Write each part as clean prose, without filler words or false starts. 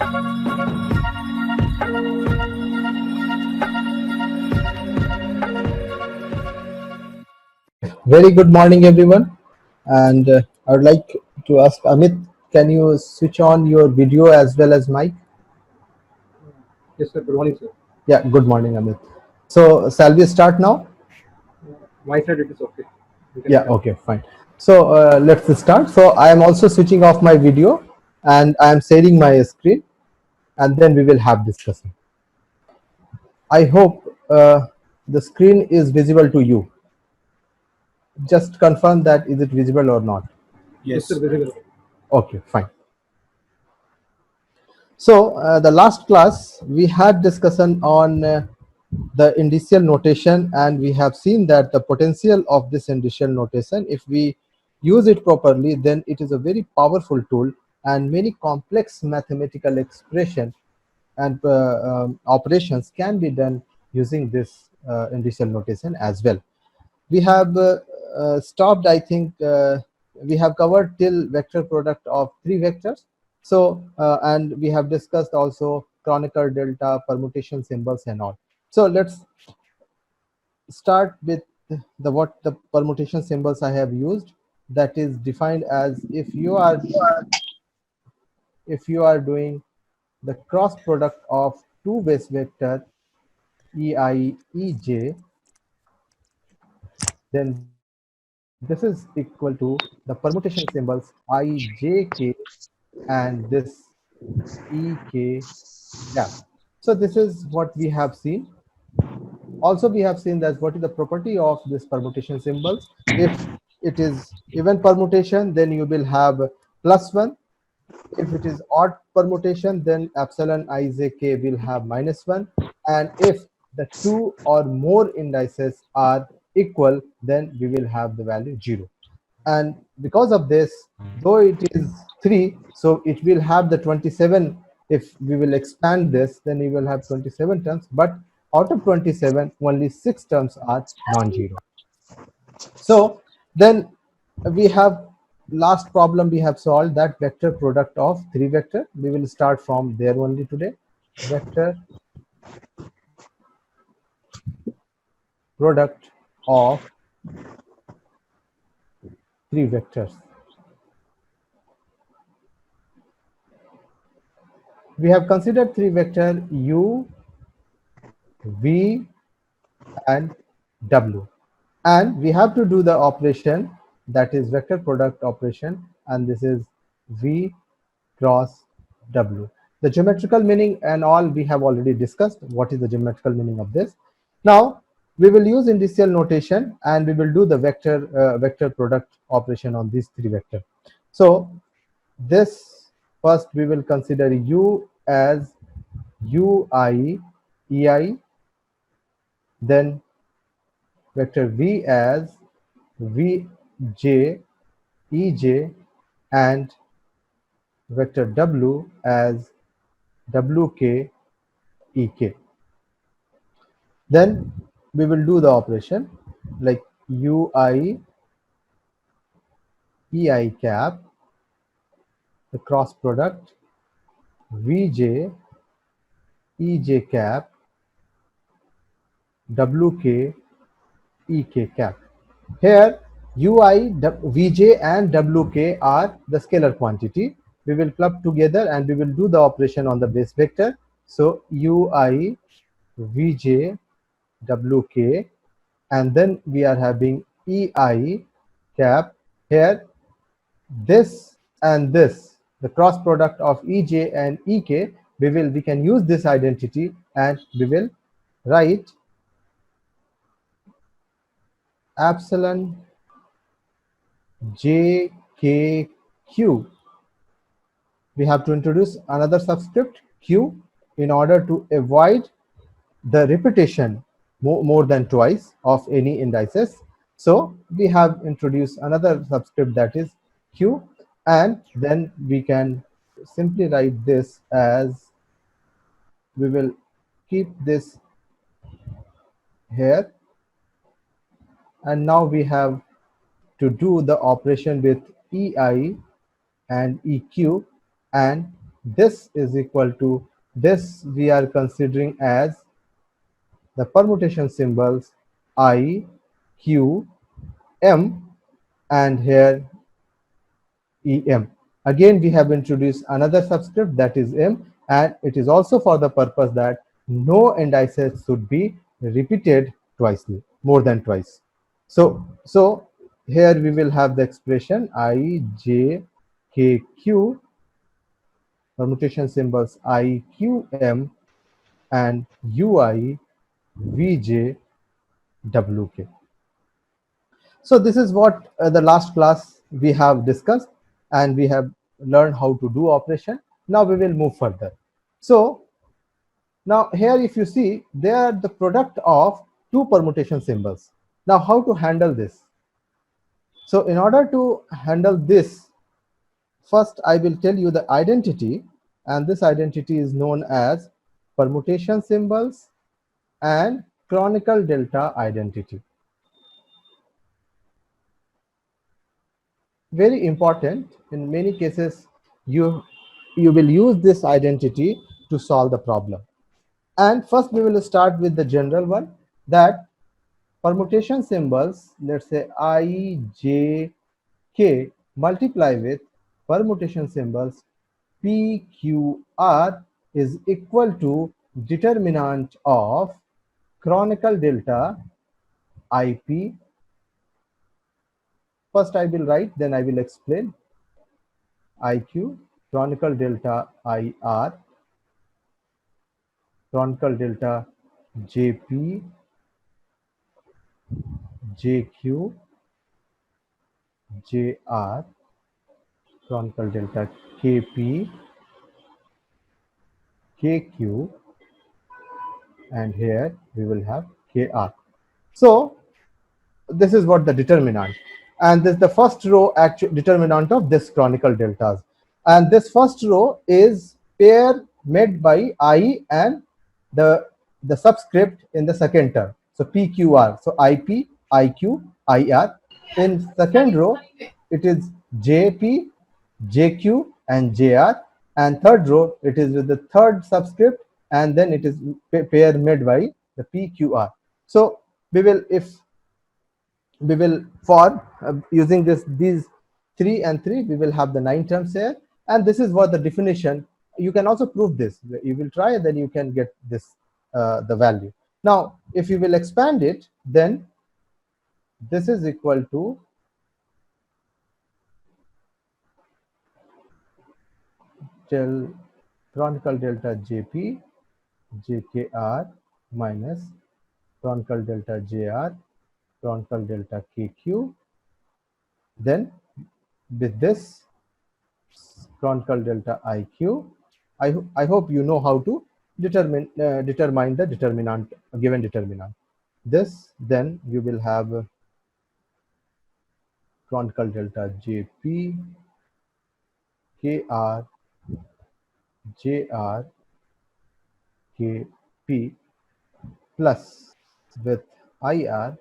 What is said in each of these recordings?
Very good morning, everyone. And I would like to ask Amit, can you switch on your video as well as mic? Yes, sir. Good morning, sir. Yeah, good morning, Amit. So, shall we start now? My side, it is okay. We can Yeah, start. okay, fine. So, let's start. So, I am also switching off my video and I am sharing my screen, and then we will have discussion. I hope the screen is visible to you. Just confirm that is it visible or not. Yes, sir. Yes. Visible. Okay, fine. So the last class we had discussion on the indicial notation, and we have seen that the potential of this indicial notation, if we use it properly, then it is a very powerful tool, and many complex mathematical expression and operations can be done using this indicial notation as well. We have stopped, I think we have covered till vector product of three vectors. So and we have discussed also Kronecker delta, permutation symbols and all. So let's start with the what the permutation symbols I have used. That is defined as if you are doing the cross product of two base vector ei ej, then this is equal to the permutation symbols ijk and this ek gap. So this is what we have seen. Also we have seen that what is the property of this permutation symbols. If it is even permutation, then you will have plus 1. If it is odd permutation, then epsilon ijk will have minus 1. And if the two or more indices are equal, then we will have the value 0. And because of this, though it is 3, so it will have the 27. If we will expand this, then we will have 27 terms, but out of 27 only 6 terms are non-zero. So then we have last problem we have solved, that vector product of three vector. We will start from there only today. Vector product of three vectors. We have considered three vector u, v and w, and we have to do the operation, that is vector product operation, and this is v cross w. The geometrical meaning and all we have already discussed. What is the geometrical meaning of this? Now we will use indicial notation and we will do the vector product operation on these three vector. So this, first we will consider u as ui ei, then vector v as vj ej, and vector w as wk ek. Then we will do the operation like ui ei cap, the cross product vj ej cap, wk ek cap. Here ui, vj and wk are the scalar quantity. We will club together and we will do the operation on the base vector. So ui vj wk, and then we are having ei cap. Here this and this, the cross product of ej and ek, we can use this identity and we will write epsilon jkq. We have to introduce another subscript q in order to avoid the repetition more than twice of any indices. So we have introduced another subscript, that is q, and then we can simply write this as, we will keep this here, and now we have to do the operation with ei and eq, and this is equal to this we are considering as the permutation symbols I, Q, M, and here EM. Again, we have introduced another subscript, that is M, and it is also for the purpose that no indices should be repeated twice, more than twice. So here we will have the expression I, J, K, Q, permutation symbols I, Q, M, and UI, VJ, WK. So this is what the last class we have discussed, and we have learned how to do operation. Now we will move further. So now here if you see, they are the product of two permutation symbols. Now how to handle this? So in order to handle this, first I will tell you the identity, and this identity is known as permutation symbols and Kronecker delta identity. Very important. In many cases, you will use this identity to solve the problem. And first we will start with the general one, that permutation symbols, let's say I, J, K, multiply with permutation symbols P, Q, R is equal to determinant of Kronecker delta IP. First I will write, then I will explain. IQ, Kronecker delta IR, Kronecker delta JP, JQ, JR, Kronecker delta KP, KQ, and here we will have KR. So this is what the determinant, and this is the first row actual determinant of this Kronecker deltas, and this first row is pair made by I and the subscript in the second term, so PQR, so IP, IQ, IR. In second row it is JP, JQ, and JR, and third row it is with the third subscript, and then it is pair made by the PQR. So we will for using these 3 and 3, we will have the 9 terms here, and this is what the definition. You can also prove this. You will try, then you can get this the value. Now if you will expand it, then this is equal to Kronecker delta JP, JKR minus Kronecker delta JR, Kronecker delta KQ. Then with this Kronecker delta IQ, I hope you know how to determine the determinant, given determinant. This, then you will have Kronecker delta JP, KR, JR, KP plus with IR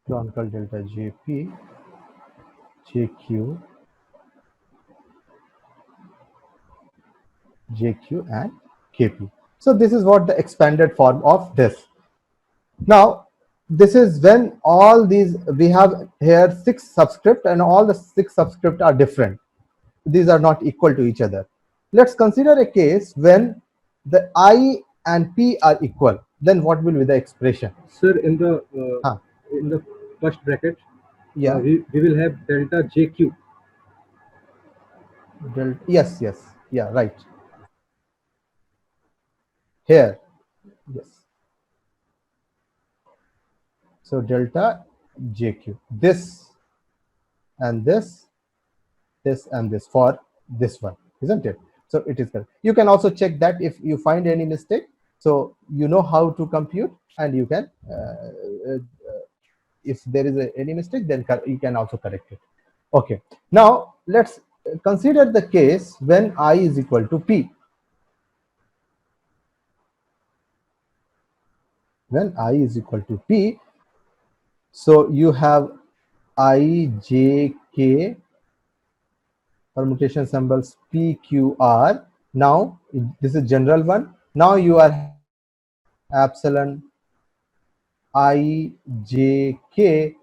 Kronecker delta JP, JQ, JQ, and KP. So this is what the expanded form of this. Now this is when all these, we have here 6 subscript, and all the 6 subscript are different. These are not equal to each other. Let's consider a case when the I and P are equal. Then what will be the expression? Sir, in the first bracket, Yeah. we will have delta JQ. Yes, yeah, right. Here, yes. So delta JQ, this and this and this for this one, isn't it? So it is correct. You can also check that if you find any mistake, so you know how to compute, and you can if there is any mistake, then you can also correct it. Okay, now let's consider the case when I is equal to P. When I is equal to P, so you have I, J, K, permutation symbols PQR. Now this is general one. Now you are epsilon IJK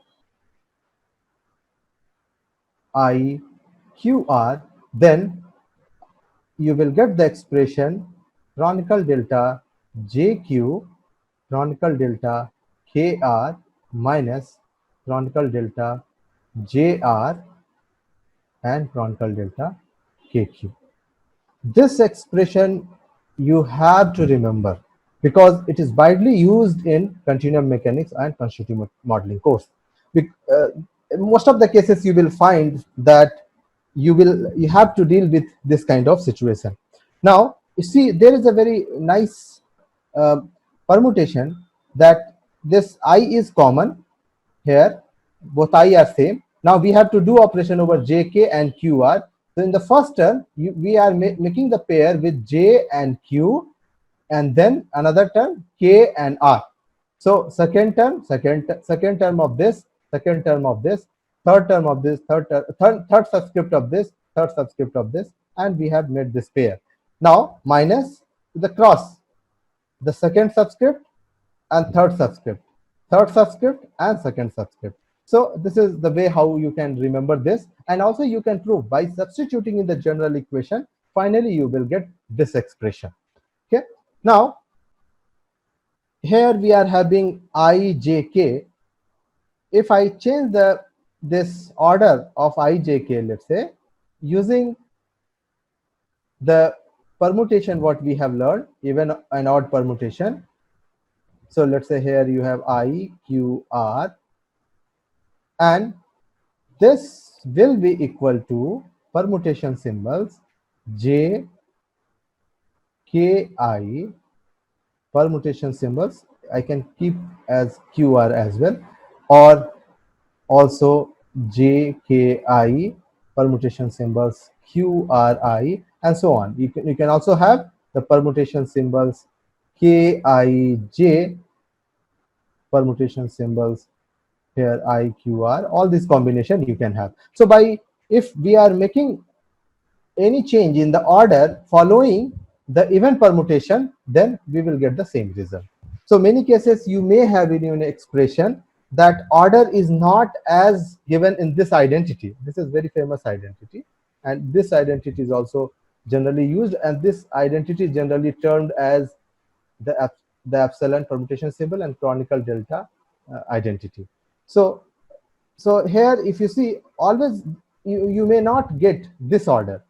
IQR, then you will get the expression Kronecker delta JQ Kronecker delta KR minus Kronecker delta JR and Kronecker delta KQ. This expression you have to remember because it is widely used in continuum mechanics and constitutive modeling course. Most of the cases you will find that you have to deal with this kind of situation. Now you see there is a very nice uh, permutation that this I is common here, both I are same. Now we have to do operation over JK and QR. So in the first term, we are making the pair with J and Q, and then another term K and R. So second term, second term of this, second term of this, third term of this, third subscript of this, third subscript of this, and we have made this pair. Now minus the cross, the second subscript and third subscript and second subscript. So this is the way how you can remember this, and also you can prove by substituting in the general equation. Finally, you will get this expression. Okay. Now here we are having IJK. If I change this order of IJK, let's say using the permutation what we have learned, even an odd permutation. So let's say here you have I, Q, R, and this will be equal to permutation symbols J, K, I, permutation symbols. I can keep as QR as well, or also J, K, I, permutation symbols Q, R, I, and so on. You can also have the permutation symbols K, I, J, permutation symbols here I, Q, R, all this combination you can have. So by if we are making any change in the order following the even permutation, then we will get the same result. So many cases you may have in your expression that order is not as given in this identity. This is very famous identity, and this identity is also generally used, and this identity is generally termed as the epsilon permutation symbol and Kronecker delta identity. So here if you see, always you may not get this order,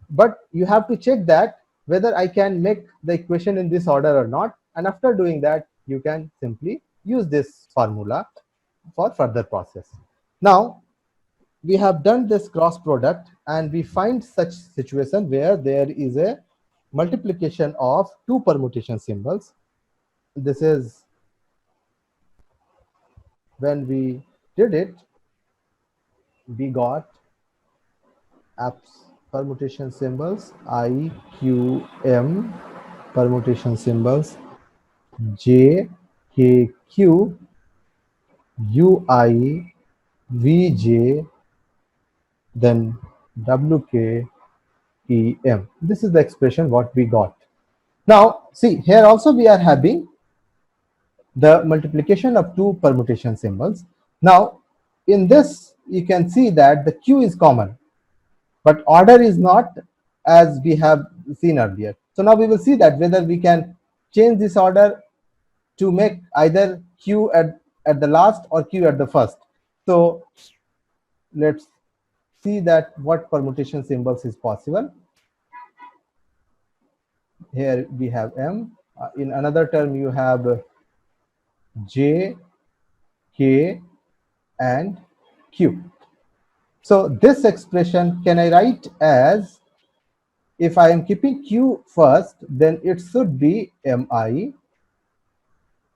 but you have to check that whether I can make the equation in this order or not, and after doing that you can simply use this formula for further process. Now we have done this cross product, and we find such situation where there is a multiplication of two permutation symbols. This is when we did it, we got apps permutation symbols I, Q, M, permutation symbols J, K, Q, U, I, V, J, then W, K, E, M. This is the expression what we got. Now see here also we are having the multiplication of two permutation symbols. Now in this you can see that the Q is common, but order is not as we have seen earlier. So now we will see that whether we can change this order to make either Q at the last or Q at the first. So let's see that what permutation symbols is possible. Here we have M. In another term you have J, K, and Q. So this expression can I write as, if I am keeping Q first, then it should be Mi.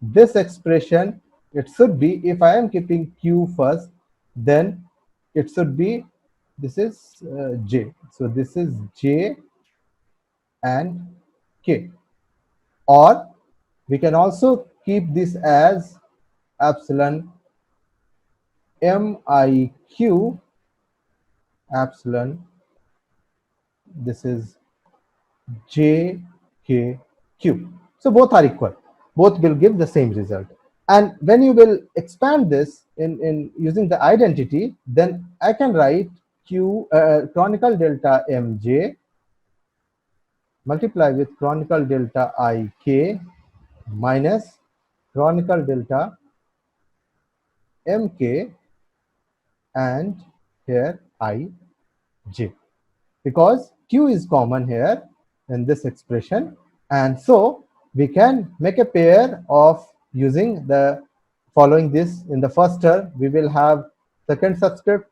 This expression, it should be, if I am keeping Q first, then it should be, this is J. So this is J and K. Or we can also keep this as epsilon MIQ epsilon this is J, K, Q. So both are equal. Both will give the same result. And when you will expand this in using the identity, then I can write Q chronicle delta Mj multiply with chronicle delta Ik minus chronicle delta Mk and here Ij, because Q is common here in this expression, and so we can make a pair of using the following this. In the first term we will have second subscript,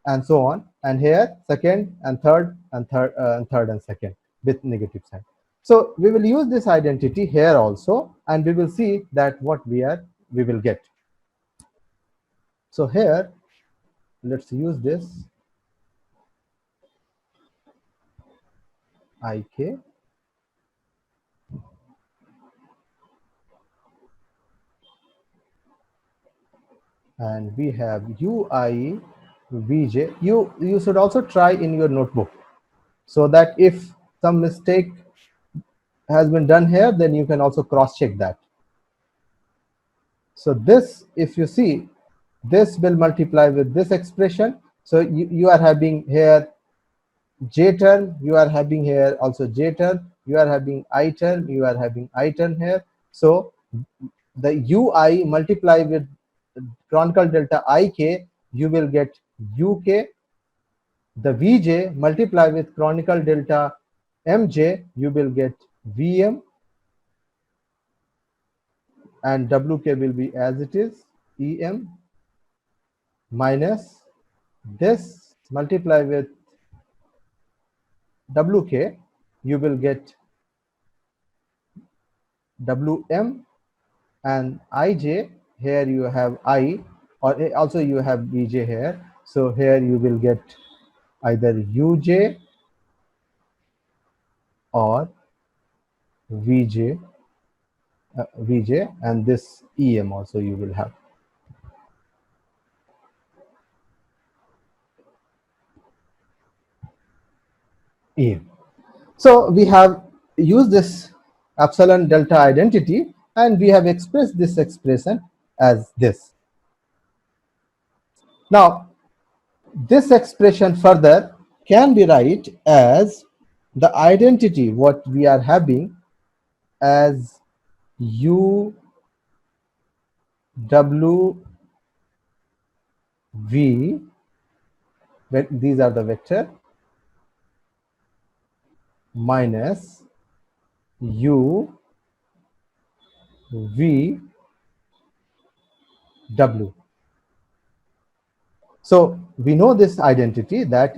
and so on, and here second and third and third and second with negative sign. So we will use this identity here also, and we will see that what we will get. So here let's use this Ik and we have UI Vj. You should also try in your notebook, so that if some mistake has been done here, then you can also cross check that. So this, if you see, this will multiply with this expression. So you are having here J term, you are having here also J term, you are having I term, you are having I term here. So the UI multiply with chronicle delta Ik, you will get UK. The Vj multiply with chronicle delta Mj, you will get Vm, and Wk will be as it is, Em minus this multiply with Wk, you will get Wm, and Ij, here you have I, or also you have Vj here. So here you will get either Uj or Vj, and this Em also you will have. Em. So we have used this epsilon delta identity, and we have expressed this expression as this. Now this expression further can be write as the identity what we are having as U W V, these are the vector, minus U V W. So we know this identity that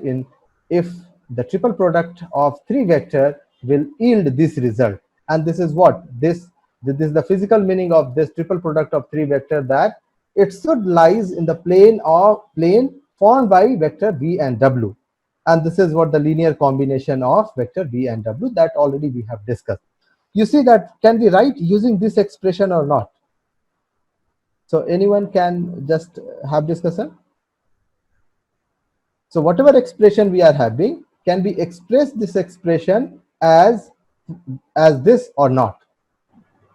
if the triple product of three vector will yield this result, and this is what this is the physical meaning of this triple product of three vector, that it should lies in the plane formed by vector V and W, and this is what the linear combination of vector V and W that already we have discussed. You see that can be write using this expression or not? So anyone can just have discussion. So whatever expression we are having, can we express this expression as this or not?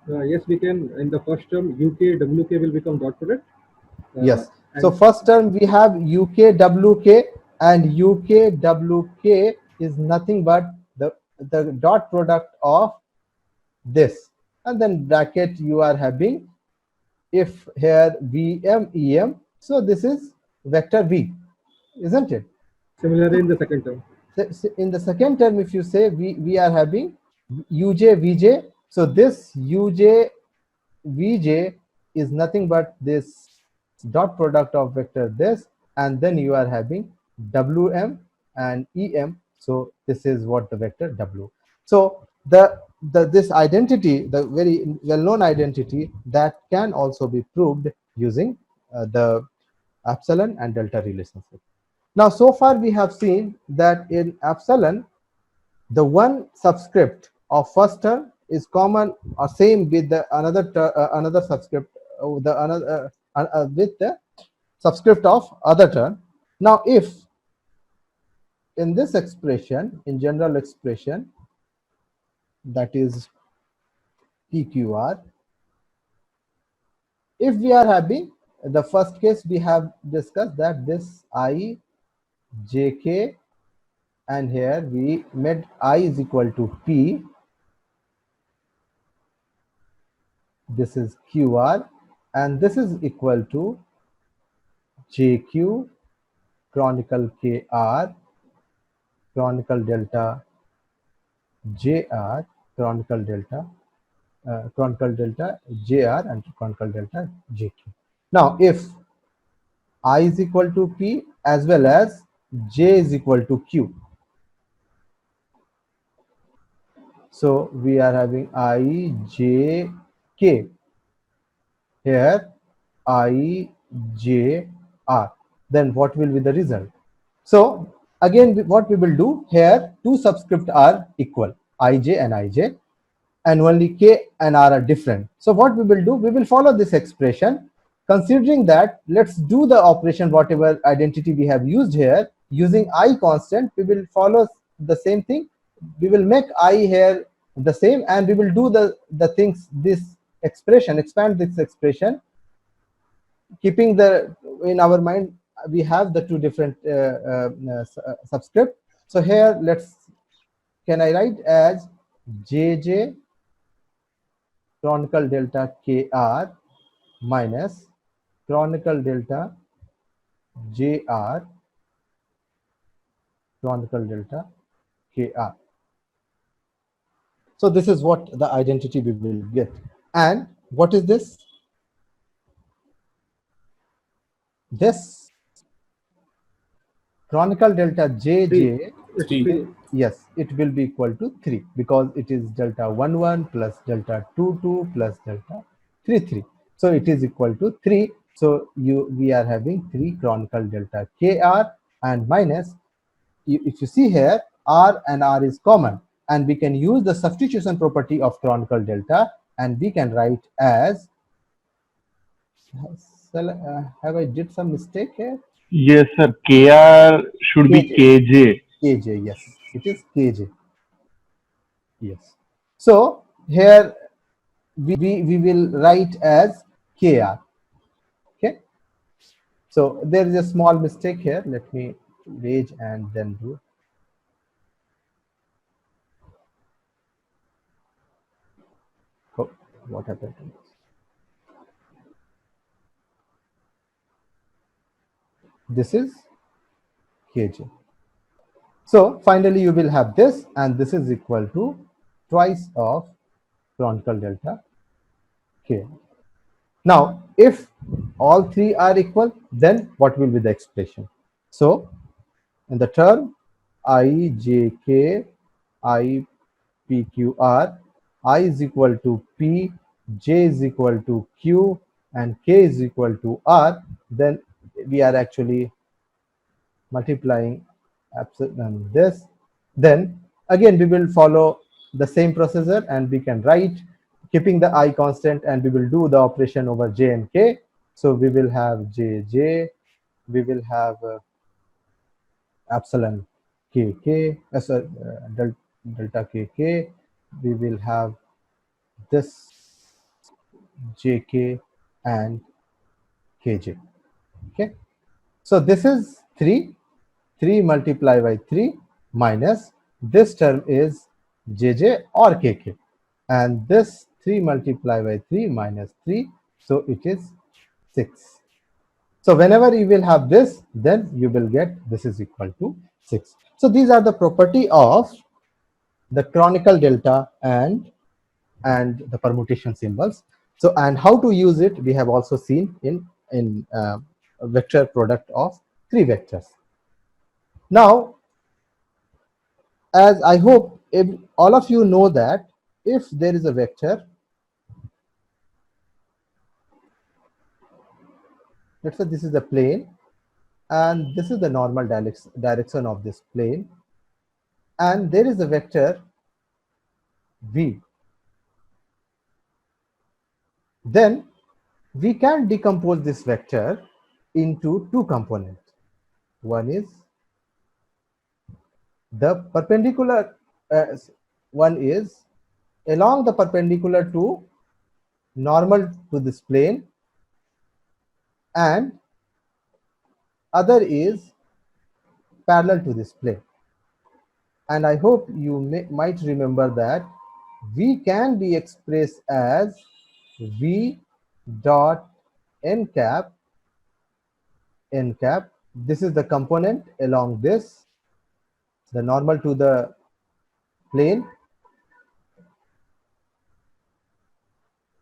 Yes, we can. In the first term, UK WK will become dot product. Yes. So first term we have UK WK, and UK WK is nothing but the dot product of this, and then bracket you are having, if here VM EM, so this is vector V, isn't it? Similarly, in the second term. In the second term, if you say we are having Uj Vj, so this Uj Vj is nothing but this dot product of vector this, and then you are having Wm and Em, so this is what the vector W. So this identity, the very well-known identity, that can also be proved using the epsilon and delta relationship. Now so far we have seen that in epsilon, the one subscript of first term is common or same with the another subscript, with the subscript of other term. Now if in this expression, in general expression, that is PQR, if we are having the first case, we have discussed that this I, JK, and here we made I is equal to P. This is QR, and this is equal to JQ chronicle KR chronicle delta JR chronicle delta JR and chronicle delta JQ. Now, if I is equal to P as well as J is equal to Q, so we are having I, J, K. Here I, J, R. Then what will be the result? So again, what we will do here, two subscripts are equal, Ij and Ij, and only K and R are different. So what we will do, we will follow this expression. Considering that, let's do the operation, whatever identity we have used here, using I constant, we will follow the same thing. We will make I here the same, and we will do the things, this expression, expand this expression, keeping the, in our mind, we have the two different subscript. So here, can I write as JJ chronicle delta KR minus chronicle delta JR chronicle delta KR. So this is what the identity we will get. And what is this? This chronicle delta JJ, yes, it will be equal to 3 because it is delta 1 1 plus delta 2 2 plus delta 3 3. So it is equal to 3. So we are having 3 chronicle delta KR and minus, if you see here, R and R is common, and we can use the substitution property of chronicle delta, and we can write as, have I did some mistake here? Yes, sir. KR should be KJ. KJ, yes, it is KJ. Yes. So here we will write as KR. Okay. So there is a small mistake here. Let me erase and then do. Oh, what happened to this? This is KJ. So finally you will have this, and this is equal to twice of chronicle delta K. Now, if all three are equal, then what will be the expression? So in the term I, J, K, I, P, Q, R, I is equal to P, J is equal to Q, and K is equal to R, then we are actually multiplying this. Then again we will follow the same procedure, and we can write keeping the I constant, and we will do the operation over J and K. So we will have JJ, we will have epsilon KK, delta KK, we will have this JK and KJ. Okay, so this is 3 multiplied by 3 minus this term is JJ or KK, and this 3 multiplied by 3 minus 3, so it is 6. So whenever you will have this, then you will get this is equal to 6. So these are the property of the chronicle delta and the permutation symbols. So, and how to use it, we have also seen in a vector product of 3 vectors. Now, as I hope all of you know that if there is a vector, let's say this is the plane, and this is the normal direction of this plane, and there is a vector v, then we can decompose this vector into 2 components. One is The perpendicular one is along the perpendicular to normal to this plane, and other is parallel to this plane. And I hope you might remember that V can be expressed as V dot n cap. This is the component along this, the normal to the plane,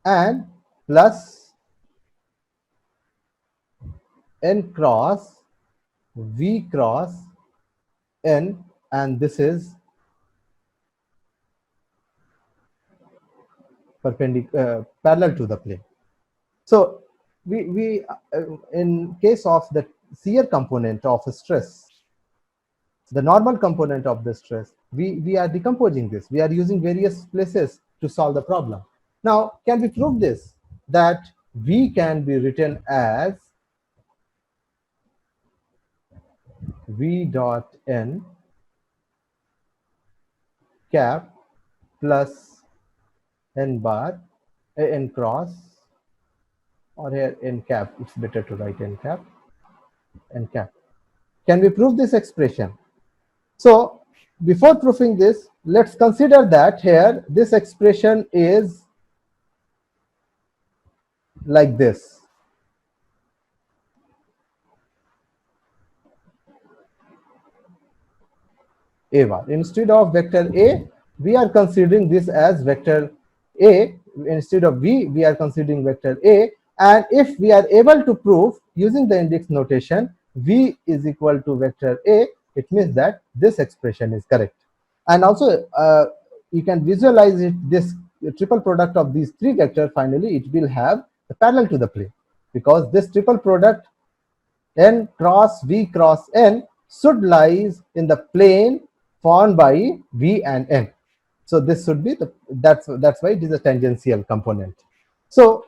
and plus n cross V cross n, and this is parallel to the plane. So we in case of the shear component of stress, the normal component of the stress, we are decomposing this. We are using various places to solve the problem. Now, can we prove this? That V can be written as V dot n cap plus n bar, n cross, or here n cap, it's better to write n cap. Can we prove this expression? So before proving this, let's consider that here this expression is like this. A bar. Instead of vector A, we are considering this as vector A. Instead of V, we are considering vector A. And if we are able to prove using the index notation V is equal to vector A, it means that this expression is correct. And also you can visualize it, this triple product of these three vectors, finally it will have the parallel to the plane, because this triple product n cross V cross n should lies in the plane formed by V and n. So this should be the, that's why it is a tangential component. So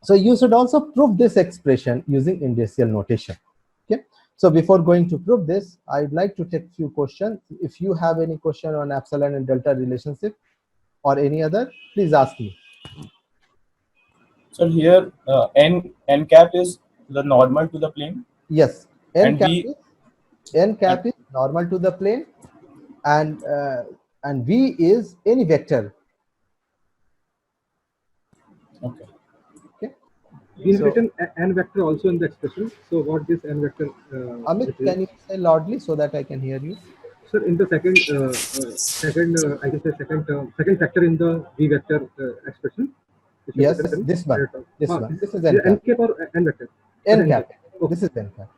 you should also prove this expression using indicial notation. Okay. So before going to prove this, I'd like to take few questions. If you have any question on epsilon and delta relationship or any other, please ask me. So here n cap is the normal to the plane. Yes, n cap is normal to the plane, and V is any vector. Okay. We have written n vector also in the expression. So what this n vector? Amit, can you say loudly so that I can hear you? Sir, in the second I can say second factor in the V vector expression. Yes, this one. This one. This is n cap or n vector. N cap. Okay. This is n cap.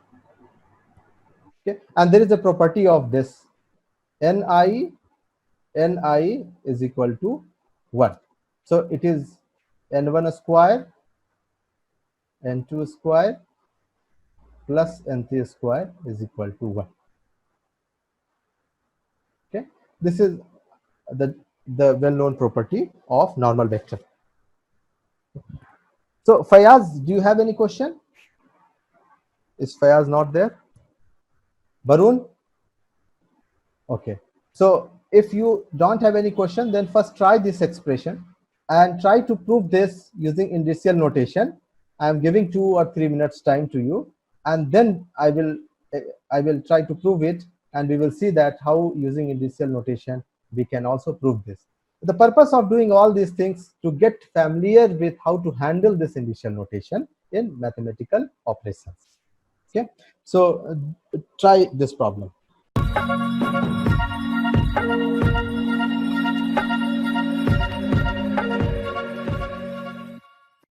Okay, and there is a property of this ni is equal to 1. So it is n1 square, n2 square plus n3 square is equal to 1. Okay, this is the well-known property of normal vector. So Fayaz, do you have any question? Is Fayaz not there? Barun? Okay. So if you don't have any question, then first try this expression and try to prove this using indicial notation. I am giving 2 or 3 minutes time to you, and then I will try to prove it, and we will see that how using indicial notation we can also prove this. The purpose of doing all these things to get familiar with how to handle this indicial notation in mathematical operations. Okay, so try this problem.